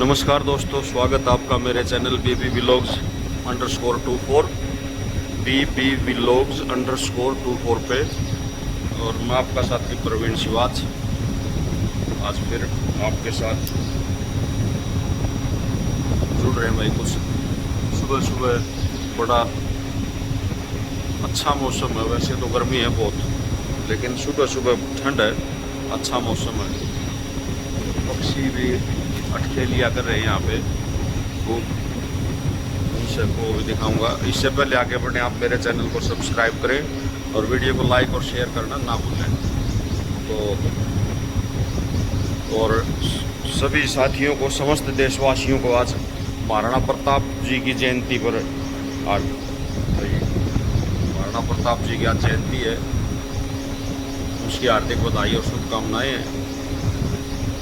नमस्कार दोस्तों, स्वागत आपका मेरे channel BB Vlogs _24 BB Vlogs _24 पे। और मैं आपका साथी प्रवीण शिवाज आज फिर आपके साथ जुड़ रहे हैं भाई। कुछ सुबह सुबह बड़ा अच्छा मौसम है। वैसे तो गर्मी है बहुत, लेकिन सुबह सुबह ठंड है, अच्छा मौसम है। पक्षी भी अटखेलिया कर रहे हैं यहाँ पे खूब, उनसे को भी दिखाऊंगा। इससे पहले आगे बढ़े, आप मेरे चैनल को सब्सक्राइब करें और वीडियो को लाइक और शेयर करना ना भूलें। तो और सभी साथियों को, समस्त देशवासियों को आज महाराणा प्रताप जी की जयंती पर, आज महाराणा प्रताप जी की आज जयंती है, उसकी हार्दिक बधाई और शुभकामनाएं हैं।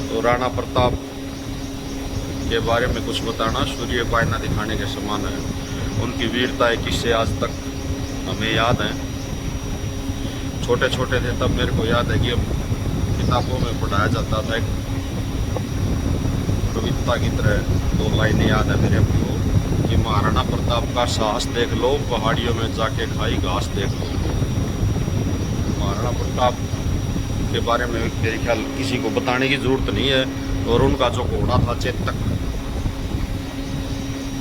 तो राणा प्रताप के बारे में कुछ बताना सूर्य को आईना दिखाने के समान है। उनकी वीरता है किससे आज तक हमें याद है। छोटे छोटे थे तब मेरे को याद है कि हम किताबों में पढ़ाया जाता था, एक कविता की तरह दो लाइनें याद है मेरे को कि महाराणा प्रताप का साहस देख लो, पहाड़ियों में जाके खाई घास देख लो। महाराणा प्रताप के बारे में मेरे ख्याल किसी को बताने की जरूरत नहीं है। और उनका जो घोड़ा था चेतक,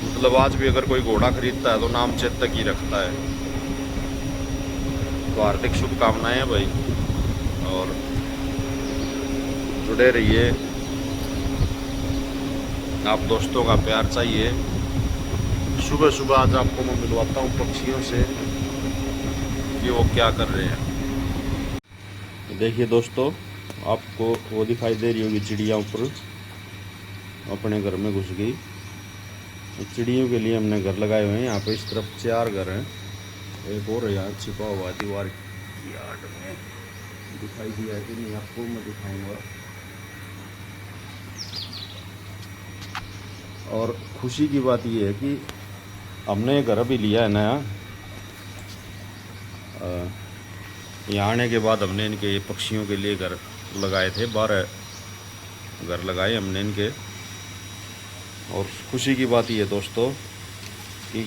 मतलब आज भी अगर कोई घोड़ा खरीदता है तो नाम चेतक ही रखता है। तो हार्दिक शुभकामनाएं भाई, और जुड़े रहिए। आप दोस्तों का प्यार चाहिए। सुबह सुबह आज आपको मैं मिलवाता हूँ पक्षियों से कि वो क्या कर रहे हैं। देखिए दोस्तों, आपको वो दिखाई दे रही होगी चिड़िया ऊपर अपने घर में घुस गई। चिड़ियों के लिए हमने घर लगाए हुए हैं। यहाँ पे इस तरफ 4 घर हैं, एक और यहाँ छिपा हुआ दीवार की आड़ में दिखाई दिया है कि नहीं, आपको मैं दिखाऊंगा। और खुशी की बात ये है कि हमने घर अभी लिया है नया। यहाँ आने के बाद हमने इनके पक्षियों के लिए घर लगाए थे, 12 घर लगाए हमने इनके। और खुशी की बात ये है दोस्तों कि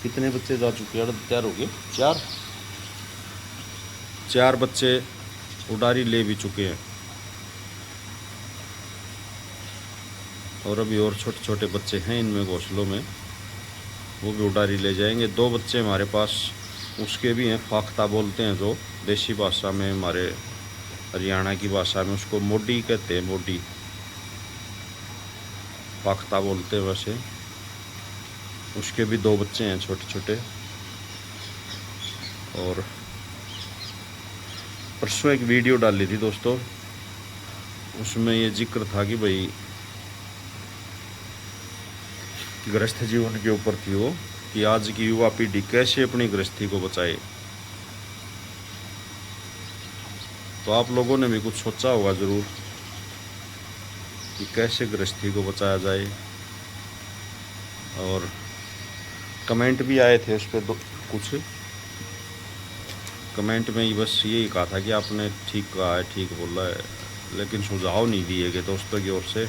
कितने बच्चे जा चुके हैं, 4 हो गए, 4 बच्चे उड़ारी ले भी चुके हैं। और अभी और छोटे छोटे बच्चे हैं इनमें घोंसलों में, वो भी उड़ारी ले जाएंगे। 2 बच्चे हमारे पास उसके भी हैं, फाख्ता बोलते हैं, जो देसी भाषा में, हमारे हरियाणा की भाषा में उसको मोडी कहते हैं। मोडी फाख्ता बोलते हैं वैसे। उसके भी 2 बच्चे हैं छोटे छोटे। और परसों एक वीडियो डाली थी दोस्तों, उसमें ये जिक्र था कि भाई गृहस्थ जीवन के ऊपर थी वो, कि आज की युवा पीढ़ी कैसे अपनी गृहस्थी को बचाए। तो आप लोगों ने भी कुछ सोचा होगा ज़रूर कि कैसे गृहस्थी को बचाया जाए। और कमेंट भी आए थे उस पर, कुछ कमेंट में ही बस यही कहा था कि आपने ठीक कहा है, ठीक बोला है, लेकिन सुझाव नहीं दिए गए दोस्तों की ओर से।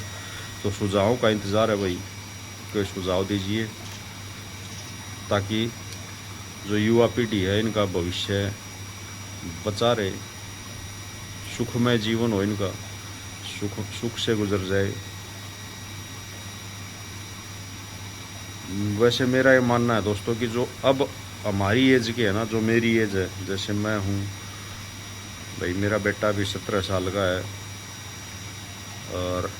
तो सुझावों का इंतज़ार है भाई, कोई सुझाव दीजिए ताकि जो युवा पीढ़ी है इनका भविष्य बचा रहे, सुखमय जीवन हो इनका, सुख से गुजर जाए। वैसे मेरा ये मानना है दोस्तों कि जो अब हमारी एज के है ना, जो मेरी एज है, जैसे मैं हूँ भाई, मेरा बेटा भी 17 साल का है, और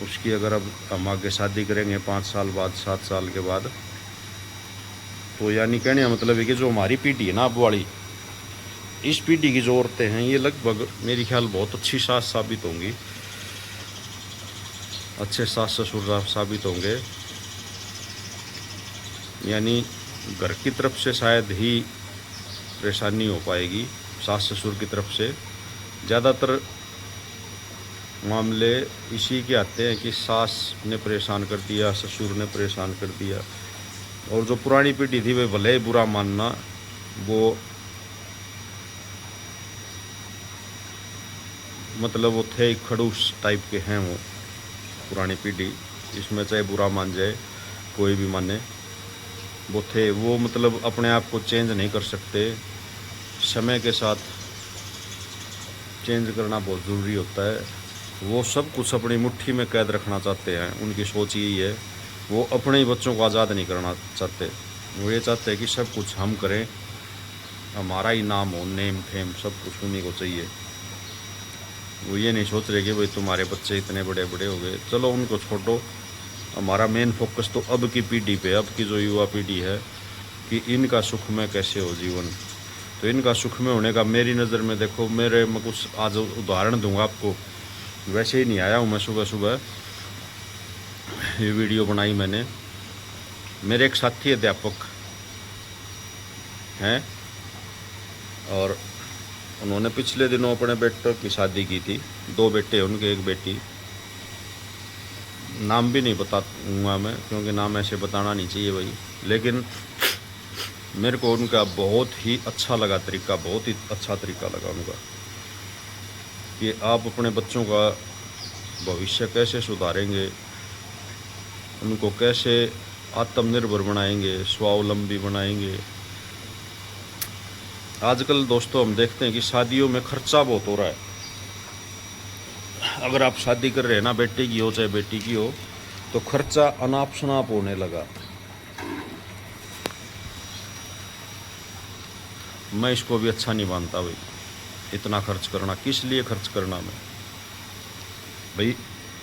उसकी अगर अब हम आगे शादी करेंगे 5 साल बाद, 7 साल के बाद, तो यानी कहने का मतलब है कि जो हमारी पीढ़ी है ना अब वाली, इस पीढ़ी की जो औरतें हैं ये लगभग मेरी ख्याल बहुत अच्छी सास साबित होंगी, अच्छे सास ससुर साबित होंगे। यानी घर की तरफ से शायद ही परेशानी हो पाएगी, सास ससुर की तरफ से ज़्यादातर मामले इसी के आते हैं कि सास ने परेशान कर दिया, ससुर ने परेशान कर दिया। और जो पुरानी पीढ़ी थी वे भले ही बुरा मानना, वो मतलब वो थे खड़ूस टाइप के हैं वो, पुरानी पीढ़ी, इसमें चाहे बुरा मान जाए कोई भी माने, वो थे, वो मतलब अपने आप को चेंज नहीं कर सकते। समय के साथ चेंज करना बहुत ज़रूरी होता है। वो सब कुछ अपनी मुट्ठी में कैद रखना चाहते हैं, उनकी सोच यही है। वो अपने ही बच्चों को आज़ाद नहीं करना चाहते। वो ये चाहते हैं कि सब कुछ हम करें, हमारा ही नाम हो, नेम फेम सब कुछ उन्हीं को चाहिए। वो ये नहीं सोच रहे कि भाई तुम्हारे बच्चे इतने बड़े बड़े हो गए, चलो उनको छोड़ो। हमारा मेन फोकस तो अब की पीढ़ी पे, अब की जो युवा पीढ़ी है, कि इनका सुखमय कैसे हो जीवन। तो इनका सुखमय होने का मेरी नज़र में देखो, मैं कुछ आज उदाहरण दूंगा आपको। वैसे ही नहीं आया हूँ मैं, सुबह सुबह ये वीडियो बनाई मैंने। मेरे एक साथी अध्यापक हैं और उन्होंने पिछले दिनों अपने बेटे की शादी की थी। 2 बेटे उनके, एक बेटी। नाम भी नहीं बताऊंगा मैं, क्योंकि नाम ऐसे बताना नहीं चाहिए भाई। लेकिन मेरे को उनका बहुत ही अच्छा लगा तरीका, बहुत ही अच्छा तरीका लगा उनका, कि आप अपने बच्चों का भविष्य कैसे सुधारेंगे, उनको कैसे आत्मनिर्भर बनाएंगे, स्वावलंबी बनाएंगे। आजकल दोस्तों हम देखते हैं कि शादियों में खर्चा बहुत हो रहा है। अगर आप शादी कर रहे हैं ना, बेटे की हो चाहे बेटी की हो, तो खर्चा अनाप शनाप होने लगा। मैं इसको भी अच्छा नहीं मानता भाई, इतना खर्च करना। किस लिए खर्च करना मैं भाई?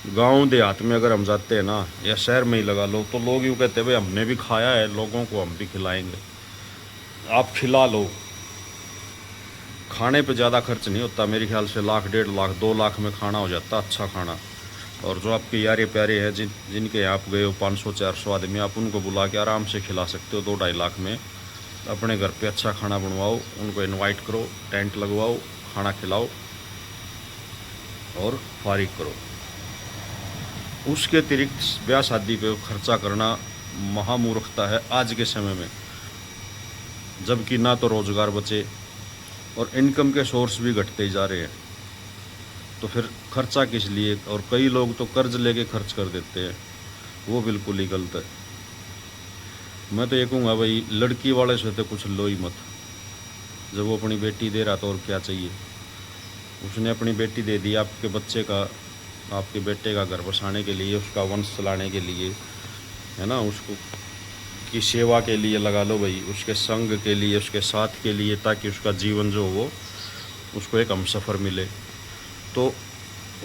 गांव देहात में अगर हम जाते हैं ना, या शहर में ही लगा लो, तो लोग यूँ कहते हैं भाई हमने भी खाया है, लोगों को हम भी खिलाएंगे। आप खिला लो, खाने पे ज़्यादा खर्च नहीं होता मेरे ख्याल से। 1 लाख 1.5 लाख 2 लाख में खाना हो जाता, अच्छा खाना। और जो आपके यारे प्यारे हैं, जिनके यहाँ आप गए हो 500-400 आदमी, आप उनको बुला के आराम से खिला सकते हो 2-2.5 लाख में। अपने घर पे अच्छा खाना बनवाओ, उनको इनवाइट करो, टेंट लगवाओ, खाना खिलाओ और फारिग करो। उसके अतिरिक्त ब्याह शादी पे खर्चा करना महामूर्खता है आज के समय में, जबकि ना तो रोज़गार बचे और इनकम के सोर्स भी घटते ही जा रहे हैं। तो फिर खर्चा किस लिए? और कई लोग तो कर्ज लेके खर्च कर देते हैं, वो बिल्कुल ही गलत है। मैं तो ये कहूँगा भाई, लड़की वाले से तो कुछ लो ही मत। जब वो अपनी बेटी दे रहा तो और क्या चाहिए? उसने अपनी बेटी दे दी आपके बच्चे का, आपके बेटे का घर बसाने के लिए, उसका वंश चलाने के लिए, है ना, उसको की सेवा के लिए लगा लो भाई, उसके संग के लिए, उसके साथ के लिए, ताकि उसका जीवन जो वो उसको एक हमसफ़र मिले। तो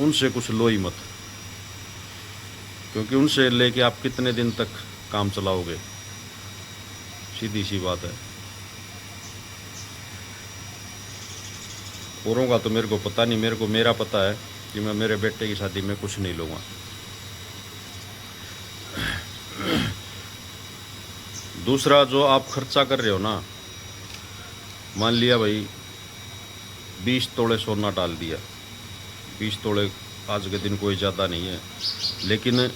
उनसे कुछ लो ही मत, क्योंकि उनसे लेके आप कितने दिन तक काम चलाओगे? सीधी सी बात है। औरों का तो मेरे को पता नहीं, मेरे को मेरा पता है कि मैं मेरे बेटे की शादी में कुछ नहीं लूँगा। दूसरा, जो आप खर्चा कर रहे हो ना, मान लिया भाई 20 तोड़े सोना डाल दिया। 20 तोड़े आज के दिन कोई ज़्यादा नहीं है, लेकिन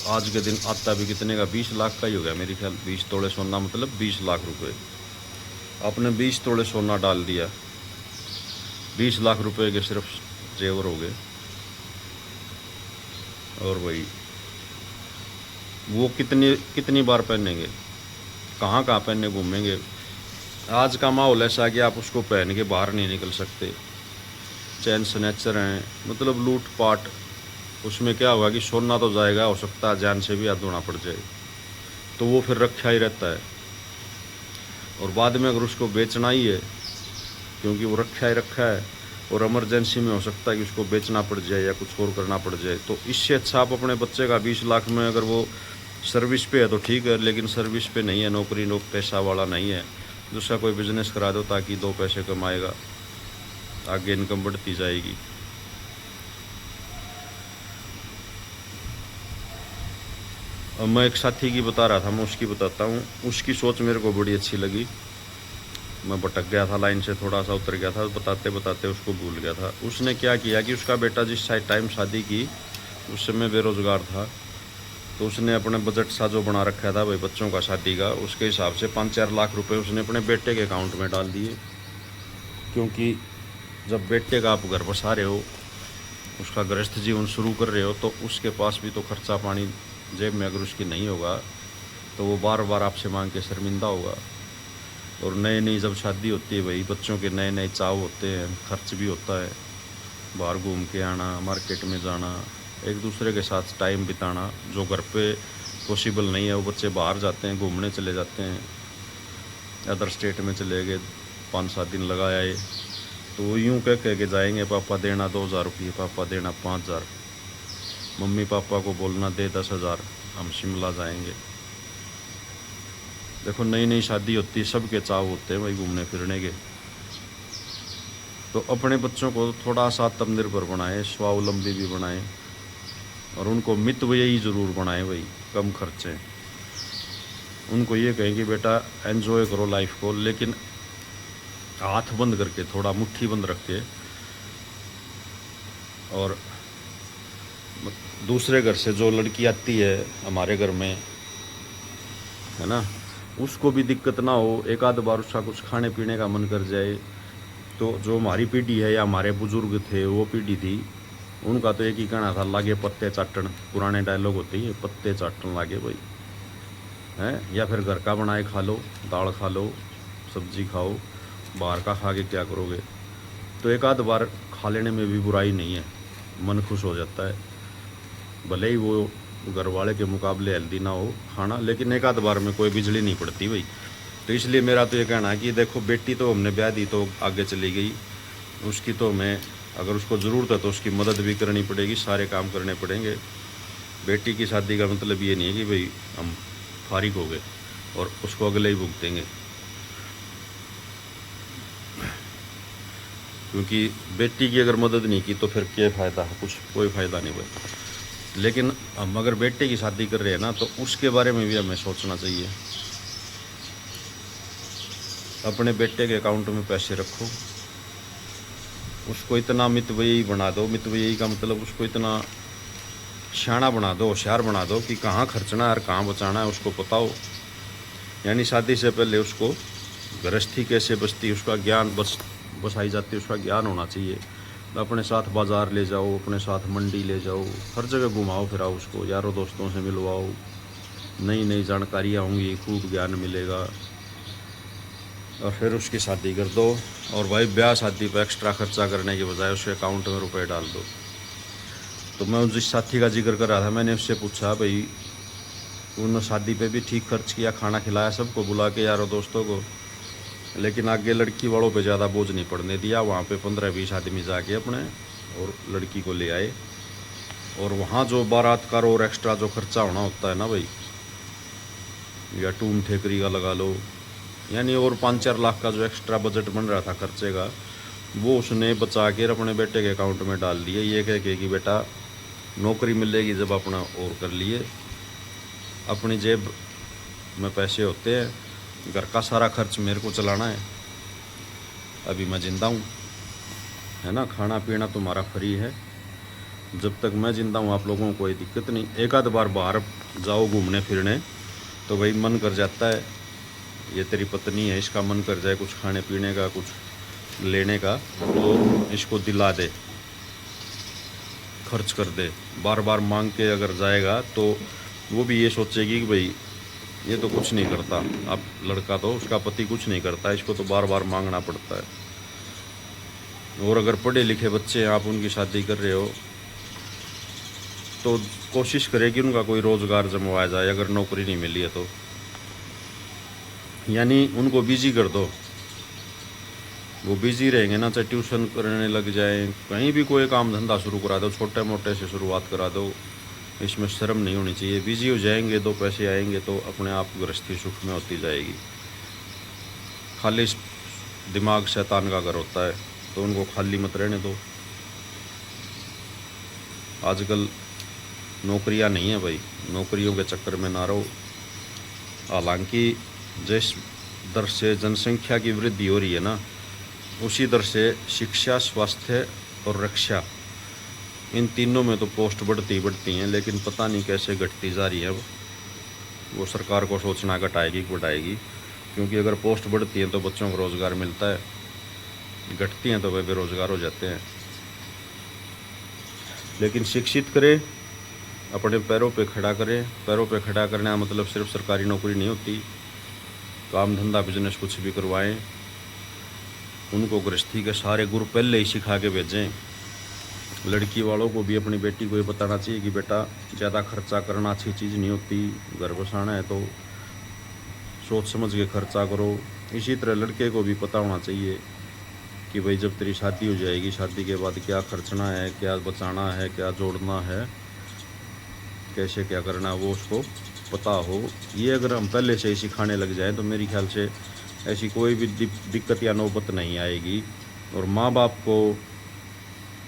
आज के दिन आता भी कितने का? 20 लाख का ही हो गया मेरे ख्याल। 20 तोड़े सोना मतलब 20 लाख रुपए। आपने 20 तोड़े सोना डाल दिया, 20 लाख रुपए के सिर्फ जेवर हो गए। और भाई वो कितनी बार पहनेंगे? कहाँ पहनने घूमेंगे? आज का माहौल ऐसा कि आप उसको पहन के बाहर नहीं निकल सकते। चैन स्नैचर हैं, मतलब लूट पाट। उसमें क्या होगा कि सोना तो जाएगा, हो सकता है जान से भी हाथ धोना पड़ जाए, तो वो फिर रखा ही रहता है। और बाद में अगर उसको बेचना ही है, क्योंकि वो रखा ही रखा है, और इमरजेंसी में हो सकता है कि उसको बेचना पड़ जाए या कुछ और करना पड़ जाए, तो इससे अच्छा आप अपने बच्चे का 20 लाख में, अगर वो सर्विस पे है तो ठीक है, लेकिन सर्विस पे नहीं है, नौकरी पेशा वाला नहीं है, दूसरा कोई बिजनेस करा दो, ताकि 2 पैसे कमाएगा, आगे इनकम बढ़ती जाएगी। और मैं एक साथी की बता रहा था, मैं उसकी बताता हूँ। उसकी सोच मेरे को बड़ी अच्छी लगी। मैं भटक गया था, लाइन से थोड़ा सा उतर गया था, बताते बताते उसको भूल गया था। उसने क्या किया कि उसका बेटा जिस टाइम शादी की, उस समय बेरोज़गार था, तो उसने अपने बजट सा जो बना रखा था भाई बच्चों का शादी का, उसके हिसाब से 5-4 लाख रुपए उसने अपने बेटे के अकाउंट में डाल दिए। क्योंकि जब बेटे का आप घर बसा रहे हो, उसका गृहस्थ जीवन शुरू कर रहे हो तो उसके पास भी तो खर्चा पानी जेब में अगर उसकी नहीं होगा तो वो बार बार आपसे मांग के शर्मिंदा होगा। और नई नई जब शादी होती है भाई, बच्चों के नए नए चाव होते हैं, खर्च भी होता है, बाहर घूम के आना, मार्केट में जाना, एक दूसरे के साथ टाइम बिताना, जो घर पे पॉसिबल नहीं है वो बच्चे बाहर जाते हैं, घूमने चले जाते हैं, अदर स्टेट में चले गए, 5-7 दिन लगा आए, तो वो यूँ कह के जाएंगे, पापा देना 2000 रुपये, पापा देना 5000, मम्मी पापा को बोलना दे 10,000, हम शिमला जाएंगे। देखो नई नई शादी होती है, सबके चाव होते हैं भाई घूमने फिरने के। तो अपने बच्चों को थोड़ा सा आत्मनिर्भर बनाएं, स्वावलंबी भी बनाएं, और उनको मितव्ययी ज़रूर बनाएं भाई, कम खर्चे। उनको ये कहें कि बेटा एंजॉय करो लाइफ को, लेकिन हाथ बंद करके, थोड़ा मुट्ठी बंद रख के। और दूसरे घर से जो लड़की आती है हमारे घर में, है ना, उसको भी दिक्कत ना हो। एक आध बार उसका कुछ खाने पीने का मन कर जाए तो जो हमारी पीढ़ी है या हमारे बुजुर्ग थे, वो पीढ़ी थी, उनका तो एक ही कहना था, लागे पत्ते चाटन। पुराने डायलॉग होते हैं, पत्ते चाटन लागे भाई, हैं। या फिर घर का बनाए खा लो, दाल खा लो, सब्जी खाओ, बाहर का खा के क्या करोगे। तो एक आध बार खा लेने में भी बुराई नहीं है, मन खुश हो जाता है, भले ही वो घर वाले के मुकाबले हेल्दी ना हो खाना, लेकिन एक आध बार में कोई बिजली नहीं पड़ती भाई। तो इसलिए मेरा तो ये कहना है कि देखो, बेटी तो हमने ब्याह दी तो आगे चली गई, उसकी तो मैं, अगर उसको ज़रूरत है तो उसकी मदद भी करनी पड़ेगी, सारे काम करने पड़ेंगे। बेटी की शादी का मतलब ये नहीं है कि भाई हम फारिग हो गए और उसको अगले ही भुगतेंगे, क्योंकि बेटी की अगर मदद नहीं की तो फिर क्या फ़ायदा है, कुछ कोई फ़ायदा नहीं भाई। लेकिन हम अगर बेटे की शादी कर रहे हैं ना, तो उसके बारे में भी हमें सोचना चाहिए। अपने बेटे के अकाउंट में पैसे रखो, उसको इतना मितव्ययी बना दो, मितव्ययी का मतलब उसको इतना शाना बना दो, होशियार बना दो कि कहाँ खर्चना है और कहाँ बचाना है उसको पता हो। यानी शादी से पहले उसको गृहस्थी कैसे बचती है उसका ज्ञान, बसाई जाती है उसका ज्ञान होना चाहिए। अपने साथ बाज़ार ले जाओ, अपने साथ मंडी ले जाओ, हर जगह घुमाओ फिराओ उसको, यारों दोस्तों से मिलवाओ, नई नई जानकारियाँ होंगी, खूब ज्ञान मिलेगा, और फिर उसकी शादी कर दो। और भाई ब्याह शादी पर एक्स्ट्रा खर्चा करने के बजाय उसके अकाउंट में रुपए डाल दो। तो मैं जिस साथी का जिक्र कर रहा था, मैंने उससे पूछा भाई, उन्होंने शादी पे भी ठीक खर्च किया, खाना खिलाया सबको बुला के, यारों दोस्तों को, लेकिन आगे लड़की वालों पे ज़्यादा बोझ नहीं पड़ने दिया। वहाँ पे 15-20 आदमी जाके अपने और लड़की को ले आए, और वहाँ जो बारात का और एक्स्ट्रा जो खर्चा होना होता है ना भाई, या टूम ठेकरी का लगा लो, यानी और 5-4 लाख का जो एक्स्ट्रा बजट बन रहा था खर्चे का, वो उसने बचा के अपने बेटे के अकाउंट में डाल दिए, ये कह के कि बेटा नौकरी मिलेगी जब अपना और कर लिए, अपनी जेब में पैसे होते हैं, घर का सारा खर्च मेरे को चलाना है, अभी मैं ज़िंदा हूँ, है ना, खाना पीना तुम्हारा फ्री है, जब तक मैं ज़िंदा हूँ आप लोगों को कोई दिक्कत नहीं। एक आध बार बाहर जाओ घूमने फिरने तो भाई मन कर जाता है, ये तेरी पत्नी है, इसका मन कर जाए कुछ खाने पीने का, कुछ लेने का, तो इसको दिला दे, खर्च कर दे। बार बार मांग के अगर जाएगा तो वो भी ये सोचेगी कि भाई ये तो कुछ नहीं करता, अब लड़का तो, उसका पति कुछ नहीं करता, इसको तो बार बार मांगना पड़ता है। और अगर पढ़े लिखे बच्चे हैं, आप उनकी शादी कर रहे हो, तो कोशिश करें कि उनका कोई रोज़गार जमवाया जाए, अगर नौकरी नहीं मिली है तो, यानी उनको बिजी कर दो। वो बिजी रहेंगे ना, चाहे ट्यूशन करने लग जाए, कहीं भी कोई काम धंधा शुरू करा दो, छोटे मोटे से शुरुआत करा दो, इसमें शर्म नहीं होनी चाहिए। बिजी हो जाएंगे, 2 पैसे आएंगे तो अपने आप गृहस्थी सुख में होती जाएगी। खाली दिमाग शैतान का घर होता है, तो उनको खाली मत रहने दो। आजकल नौकरियां नहीं है भाई, नौकरियों के चक्कर में ना रहो। हालांकि जिस दर से जनसंख्या की वृद्धि हो रही है ना, उसी दर से शिक्षा, स्वास्थ्य और रक्षा, इन तीनों में तो पोस्ट बढ़ती हैं, लेकिन पता नहीं कैसे घटती जा रही है। वो सरकार को सोचना, घटाएगी कि बढ़ाएगी, क्योंकि अगर पोस्ट बढ़ती हैं तो बच्चों को रोज़गार मिलता है, घटती हैं तो वे बेरोज़गार हो जाते हैं। लेकिन शिक्षित करें, अपने पैरों पे खड़ा करें। पैरों पे खड़ा करना मतलब सिर्फ सरकारी नौकरी नहीं होती, काम धंधा बिजनेस कुछ भी करवाएं। उनको गृहस्थी के सारे गुरु पहले ही सिखा के भेजें। लड़की वालों को भी अपनी बेटी को ये बताना चाहिए कि बेटा ज़्यादा खर्चा करना अच्छी चीज़ नहीं होती, घर बसाना है तो सोच समझ के खर्चा करो। इसी तरह लड़के को भी पता होना चाहिए कि भाई जब तेरी शादी हो जाएगी, शादी के बाद क्या खर्चना है, क्या बचाना है, क्या जोड़ना है, कैसे क्या करना है, वो उसको पता हो। ये अगर हम पहले से ही सिखाने लग जाएं तो मेरे ख्याल से ऐसी कोई भी दिक्कत या नौबत नहीं आएगी। और माँ बाप को,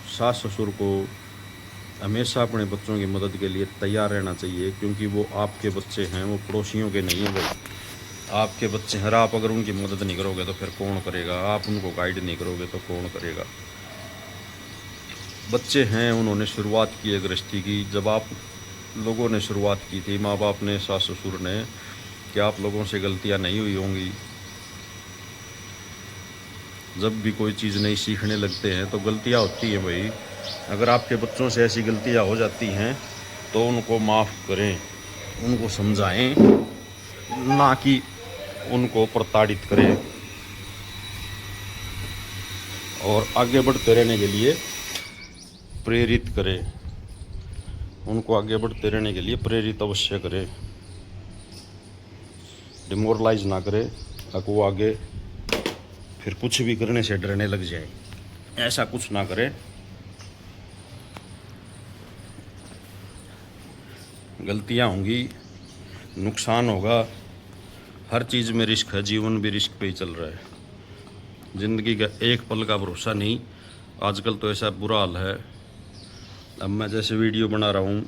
सास ससुर को हमेशा अपने बच्चों की मदद के लिए तैयार रहना चाहिए, क्योंकि वो आपके बच्चे हैं, वो पड़ोसियों के नहीं हैं भाई, आपके बच्चे हैं। आप अगर उनकी मदद नहीं करोगे तो फिर कौन करेगा? आप उनको गाइड नहीं करोगे तो कौन करेगा? बच्चे हैं, उन्होंने शुरुआत की है गृहस्थी की। जब आप लोगों ने शुरुआत की थी, माँ बाप ने, सास ससुर ने, क्या आप लोगों से गलतियाँ नहीं हुई होंगी? जब भी कोई चीज़ नहीं सीखने लगते हैं तो गलतियाँ होती हैं भाई। अगर आपके बच्चों से ऐसी गलतियाँ हो जाती हैं तो उनको माफ़ करें, उनको समझाएं, ना कि उनको प्रताड़ित करें। और आगे बढ़ते रहने के लिए प्रेरित करें, उनको आगे बढ़ते रहने के लिए प्रेरित अवश्य करें। डिमोरलाइज ना करें ताकि वो आगे फिर कुछ भी करने से डरने लग जाए। ऐसा कुछ ना करें। गलतियां होंगी, नुकसान होगा, हर चीज़ में रिस्क है, जीवन भी रिस्क पे ही चल रहा है। ज़िंदगी का एक पल का भरोसा नहीं। आजकल तो ऐसा बुरा हाल है, अब मैं जैसे वीडियो बना रहा हूँ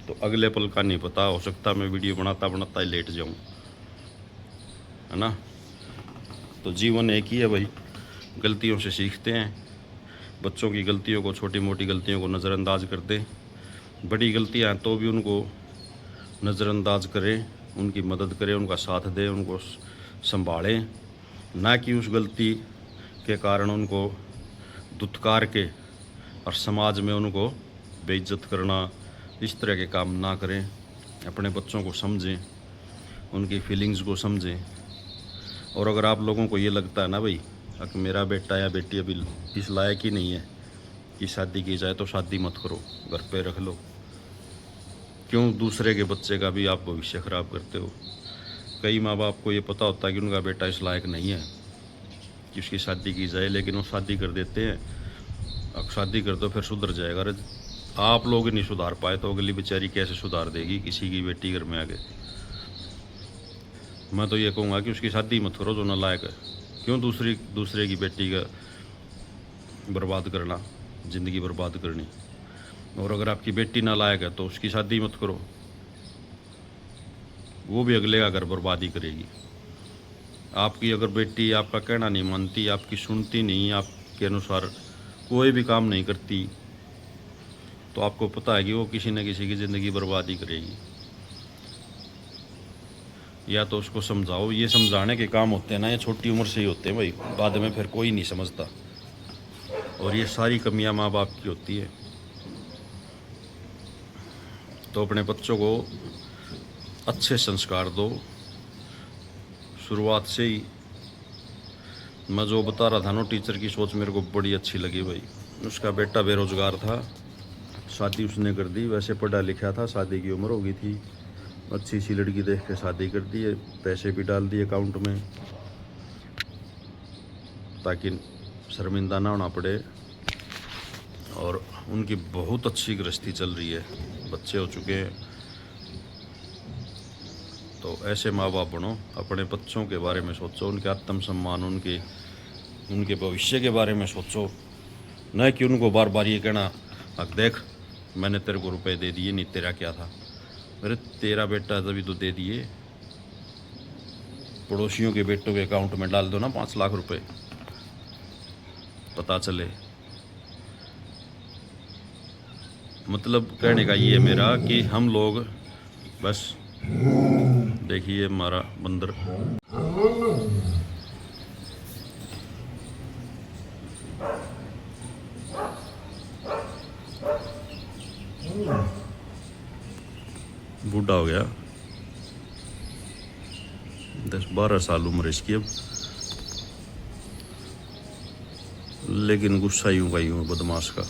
तो अगले पल का नहीं पता, हो सकता मैं वीडियो बनाता बनाता ही लेट जाऊँ, है ना। तो जीवन एक ही है भाई, गलतियों से सीखते हैं। बच्चों की गलतियों को, छोटी मोटी गलतियों को नज़रअंदाज कर दें। बड़ी गलतियाँ हैं तो भी उनको नज़रअंदाज करें, उनकी मदद करें, उनका साथ दें, उनको संभालें, ना कि उस गलती के कारण उनको धुतकार के और समाज में उनको बेइज्जत करना, इस तरह के काम ना करें। अपने बच्चों को समझें, उनकी फीलिंग्स को समझें। और अगर आप लोगों को ये लगता है ना भाई कि मेरा बेटा या बेटी अभी इस लायक ही नहीं है कि शादी की जाए, तो शादी मत करो, घर पे रख लो। क्यों दूसरे के बच्चे का भी आप भविष्य ख़राब करते हो? कई माँ बाप को ये पता होता है कि उनका बेटा इस लायक नहीं है कि उसकी शादी की जाए, लेकिन वो शादी कर देते हैं। अब शादी कर दो फिर सुधर जाएगा। अरे आप लोग नहीं सुधार पाए तो अगली बेचारी कैसे सुधार देगी किसी की बेटी घर में आके? मैं तो ये कहूँगा कि उसकी शादी मत करो जो नालायक है। क्यों दूसरे की बेटी का बर्बाद करना, ज़िंदगी बर्बाद करनी। और अगर आपकी बेटी नालायक है तो उसकी शादी मत करो, वो भी अगले का घर बर्बादी करेगी। आपकी अगर बेटी आपका कहना नहीं मानती, आपकी सुनती नहीं, आपके अनुसार कोई भी काम नहीं करती, तो आपको पता है कि वो किसी न किसी की ज़िंदगी बर्बादी करेगी। या तो उसको समझाओ। ये समझाने के काम होते हैं ना, ये छोटी उम्र से ही होते हैं भाई, बाद में फिर कोई नहीं समझता। और ये सारी कमियां माँ बाप की होती है। तो अपने बच्चों को अच्छे संस्कार दो शुरुआत से ही। मैं जो बता रहा था ना, टीचर की सोच मेरे को बड़ी अच्छी लगी भाई। उसका बेटा बेरोजगार था, शादी उसने कर दी। वैसे पढ़ा लिखा था, शादी की उम्र हो गई थी, अच्छी सी लड़की देख के शादी कर दी है, पैसे भी डाल दिए अकाउंट में ताकि शर्मिंदा ना होना पड़े। और उनकी बहुत अच्छी गृहस्थी चल रही है, बच्चे हो चुके हैं। तो ऐसे माँ बाप बनो, अपने बच्चों के बारे में सोचो, उनके आत्मसम्मान, उनके भविष्य के बारे में सोचो। न कि उनको बार बार ये कहना अब देख मैंने तेरे को रुपए दे दिए, नहीं तेरा क्या था। अरे तेरा बेटा तभी तो दे दिए, पड़ोसियों के बेटों के अकाउंट में डाल दो ना 5 लाख रुपए, पता चले। मतलब कहने का ये है मेरा कि हम लोग बस, देखिए हमारा बंदर बूढ़ा हो गया, 10-12 साल उम्र इसकी अब, लेकिन गुस्सा यूं का यूं बदमाश का।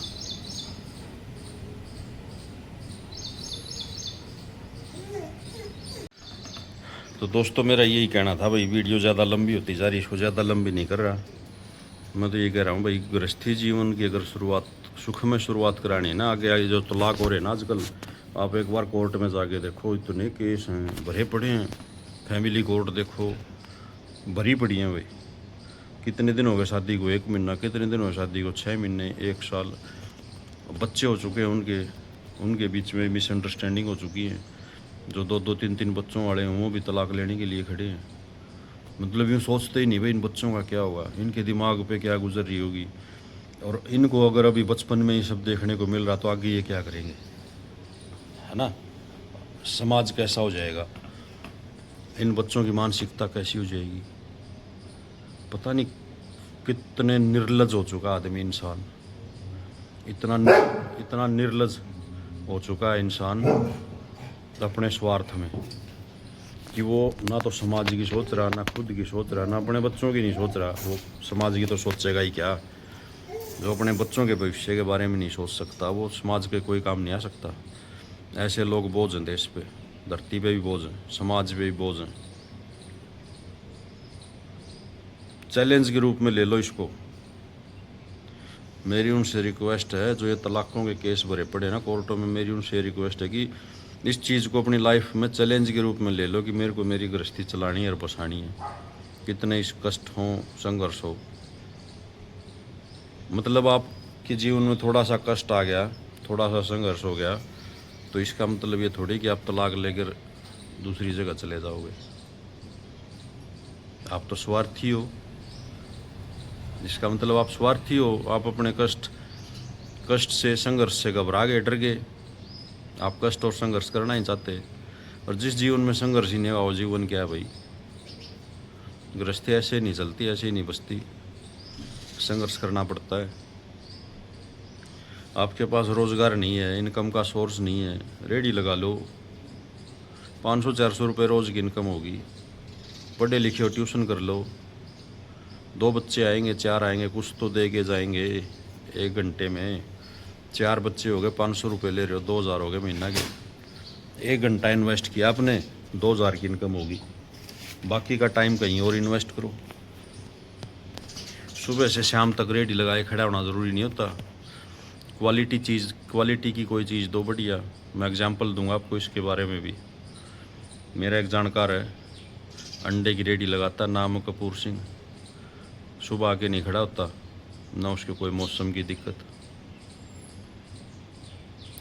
तो दोस्तों मेरा यही कहना था भाई, वीडियो ज़्यादा लंबी होती जा रही, इसको ज़्यादा लंबी नहीं कर रहा। मैं तो ये कह रहा हूँ भाई, गृहस्थी जीवन की अगर शुरुआत सुख में शुरुआत करानी है ना, आगे आगे जो तलाक हो रहे हैं ना आजकल, आप एक बार कोर्ट में जाके देखो, इतने केस हैं भरे पड़े हैं। फैमिली कोर्ट देखो, भरी पड़ी हैं भाई। कितने दिन हो गए शादी को, 1 महीना, कितने दिन हो गए शादी को, 6 महीने, 1 साल। बच्चे हो चुके हैं उनके बीच में मिसअंडरस्टैंडिंग हो चुकी है। जो 2-2, 3-3 बच्चों वाले हैं वो भी तलाक लेने के लिए खड़े हैं। मतलब यूँ सोचते ही नहीं भाई इन बच्चों का क्या होगा, इनके दिमाग पे क्या गुजर रही होगी। और इनको अगर अभी बचपन में ये सब देखने को मिल रहा तो आगे ये क्या करेंगे, है ना। समाज कैसा हो जाएगा, इन बच्चों की मानसिकता कैसी हो जाएगी। पता नहीं कितने निर्लज हो चुका आदमी, इंसान इतना निर्लज हो चुका है इंसान अपने स्वार्थ में, कि वो ना तो समाज की सोच रहा, ना खुद की सोच रहा, ना अपने बच्चों की नहीं सोच रहा। वो समाज की तो सोचेगा ही क्या, जो अपने बच्चों के भविष्य के बारे में नहीं सोच सकता वो समाज के कोई काम नहीं आ सकता। ऐसे लोग बोझ हैं देश पे, धरती पे भी बोझ हैं, समाज पे भी बोझ हैं। चैलेंज के रूप में ले लो इसको। मेरी उनसे रिक्वेस्ट है, जो ये तलाकों के केस भरे पड़े ना कोर्टों में, मेरी उनसे रिक्वेस्ट है कि इस चीज़ को अपनी लाइफ में चैलेंज के रूप में ले लो कि मेरे को मेरी गृहस्थी चलानी है और बसानी है, कितने इस कष्ट हो, संघर्ष हो। मतलब आपके जीवन में थोड़ा सा कष्ट आ गया, थोड़ा सा संघर्ष हो गया, तो इसका मतलब ये थोड़ी कि आप तलाक लेकर दूसरी जगह चले जाओगे। आप तो स्वार्थी हो, इसका मतलब आप स्वार्थी हो। आप अपने कष्ट से, संघर्ष से घबरा गए, डर गए। आप कष्ट और संघर्ष करना ही चाहते। और जिस जीवन में संघर्ष ही नहीं हुआ वो जीवन क्या है भाई। गृहस्थी ऐसे नहीं चलती, ऐसे ही नहीं बसती, संघर्ष करना पड़ता है। आपके पास रोज़गार नहीं है, इनकम का सोर्स नहीं है, रेडी लगा लो, 500-400 रुपये रोज़ की इनकम होगी। पढ़े लिखे हो, ट्यूशन कर लो, 2 बच्चे आएंगे, 4 आएंगे, कुछ तो दे के जाएंगे 1 घंटे में। 4 बच्चे हो गए, 500 रुपये ले रहे हो, 2000 हो गए महीना के। 1 घंटा इन्वेस्ट किया आपने, 2000 की इनकम होगी। बाकी का टाइम कहीं और इन्वेस्ट करो। सुबह से शाम तक रेडी लगाए खड़ा होना ज़रूरी नहीं होता। क्वालिटी की कोई चीज़ दो बढ़िया। मैं एग्जांपल दूंगा आपको इसके बारे में भी। मेरा एक जानकार है, अंडे की रेडी लगाता, नाम कपूर सिंह। सुबह आके नहीं खड़ा होता, ना उसके कोई मौसम की दिक्कत।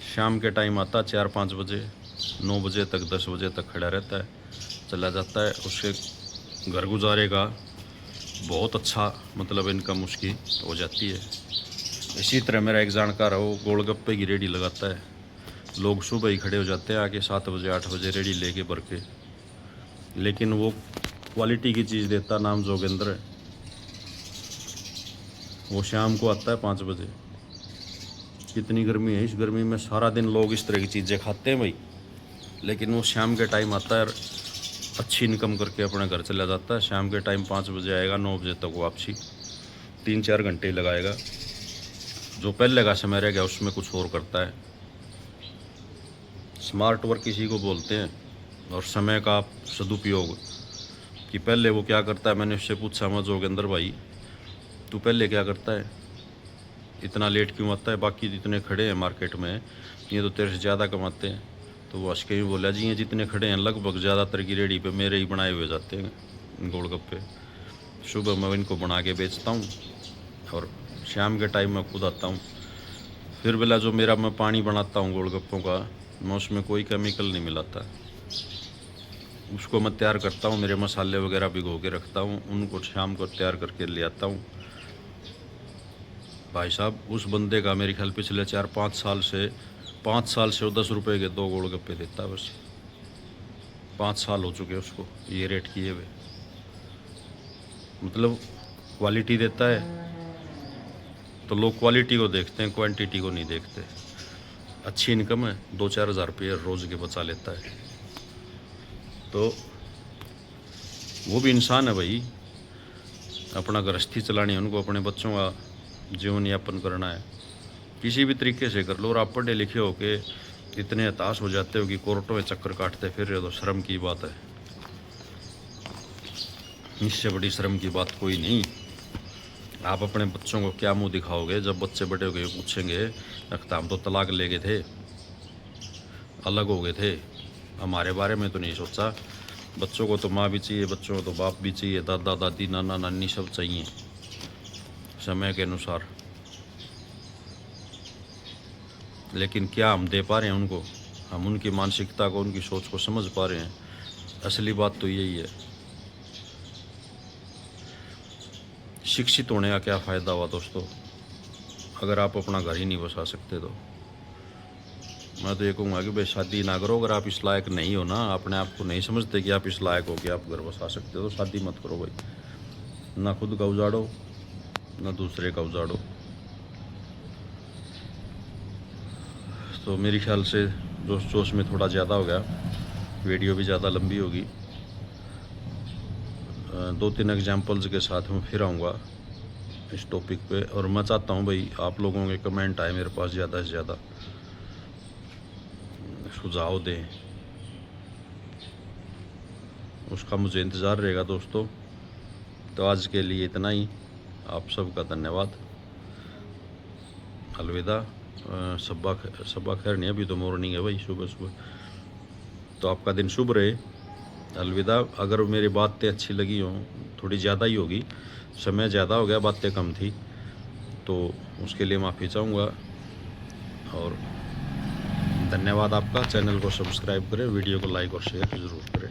शाम के टाइम आता 4-5 बजे, 9 बजे तक, 10 बजे तक खड़ा रहता है, चला जाता है। उसके घर गुजारे का बहुत अच्छा मतलब इनकम उसकी हो जाती है। इसी तरह मेरा एक जानकार है, वो गोलगप्पे की रेडी लगाता है। लोग सुबह ही खड़े हो जाते हैं आके, 7 बजे 8 बजे रेडी लेके भर के, लेकिन वो क्वालिटी की चीज़ देता, नाम जोगेंद्र है। वो शाम को आता है 5 बजे। कितनी गर्मी है, इस गर्मी में सारा दिन लोग इस तरह की चीज़ें खाते हैं भाई, लेकिन वो शाम के टाइम आता है, अच्छी इनकम करके अपने घर चला जाता है। शाम के टाइम 5 बजे आएगा, 9 बजे तक वापसी, 3-4 घंटे ही लगाएगा। जो पहले का समय रह गया उसमें कुछ और करता है। स्मार्ट वर्क इसी को बोलते हैं, और समय का सदुपयोग। कि पहले वो क्या करता है, मैंने उससे पूछा, मैं जोगेंद्र भाई तू पहले क्या करता है, इतना लेट क्यों आता है, बाकी जितने खड़े हैं मार्केट में ये तो तेरे से ज़्यादा कमाते हैं। तो वो हंस के भी बोला, जी ये जितने खड़े हैं लगभग ज़्यादातर की रेडी पे मेरे ही बनाए हुए जाते हैं गोलगप्पे। सुबह मैं इनको बना के बेचता हूँ और शाम के टाइम मैं खुद आता हूँ। फिर बोला, जो मेरा मैं पानी बनाता हूँ गोलगप्पों का, मैं उसमें कोई केमिकल नहीं मिलाता, उसको मैं तैयार करता हूँ, मेरे मसाले वगैरह भिगो के रखता हूँ, उनको शाम को तैयार करके ले आता हूँ। भाई साहब, उस बंदे का मेरे ख्याल पिछले 4-5 साल से 5 साल से वो 10 रुपये के 2 गोलगप्पे देता है बस। 5 साल हो चुके उसको ये रेट किए हुए। मतलब क्वालिटी देता है तो लोग क्वालिटी को देखते हैं, क्वांटिटी को नहीं देखते। अच्छी इनकम है, 2-4 हज़ार रुपये रोज़ के बचा लेता है। तो वो भी इंसान है भाई, अपना गृहस्थी चलानी है उनको, अपने बच्चों का जीवन यापन करना है, किसी भी तरीके से कर लो। और आप पढ़े लिखे हो के इतने हताश हो जाते हो कि कोर्टों में चक्कर काटते फिर रहे हो, तो शर्म की बात है। इससे बड़ी शर्म की बात कोई नहीं। आप अपने बच्चों को क्या मुंह दिखाओगे जब बच्चे बड़े हो गए पूछेंगे हम तो तलाक ले गए थे, अलग हो गए थे, हमारे बारे में तो नहीं सोचा। बच्चों को तो माँ भी चाहिए, बच्चों को तो बाप भी चाहिए, दादा दादी नाना नानी सब चाहिए समय के अनुसार। लेकिन क्या हम दे पा रहे हैं उनको? हम उनकी मानसिकता को, उनकी सोच को समझ पा रहे हैं? असली बात तो यही है। शिक्षित होने का क्या फ़ायदा हुआ दोस्तों, अगर आप अपना घर ही नहीं बसा सकते तो। मैं तो ये कहूँगा कि भाई शादी ना करो, अगर आप इस लायक नहीं हो ना, अपने आप को नहीं समझते कि आप इस लायक हो कि आप घर बसा सकते हो, तो शादी मत करो भाई। ना खुद का उजाड़ो ना दूसरे का उजाड़ो। तो मेरे ख्याल से जोश जोश में थोड़ा ज़्यादा हो गया, वीडियो भी ज़्यादा लंबी होगी। 2-3 एग्जांपल्स के साथ मैं फिर आऊँगा इस टॉपिक पे। और मैं चाहता हूँ भाई आप लोगों के कमेंट आए मेरे पास, ज़्यादा से ज़्यादा सुझाव दें, उसका मुझे इंतज़ार रहेगा दोस्तों। तो आज के लिए इतना ही, आप सबका धन्यवाद, अलविदा। सुबह खैर नहीं, अभी तो मॉर्निंग है भाई, सुबह सुबह। तो आपका दिन शुभ रहे, अलविदा। अगर मेरी बातें अच्छी लगी हों, थोड़ी ज़्यादा ही होगी, समय ज़्यादा हो गया, बातें कम थी, तो उसके लिए माफ़ी चाहूँगा। और धन्यवाद आपका। चैनल को सब्सक्राइब करें, वीडियो को लाइक और शेयर ज़रूर करें।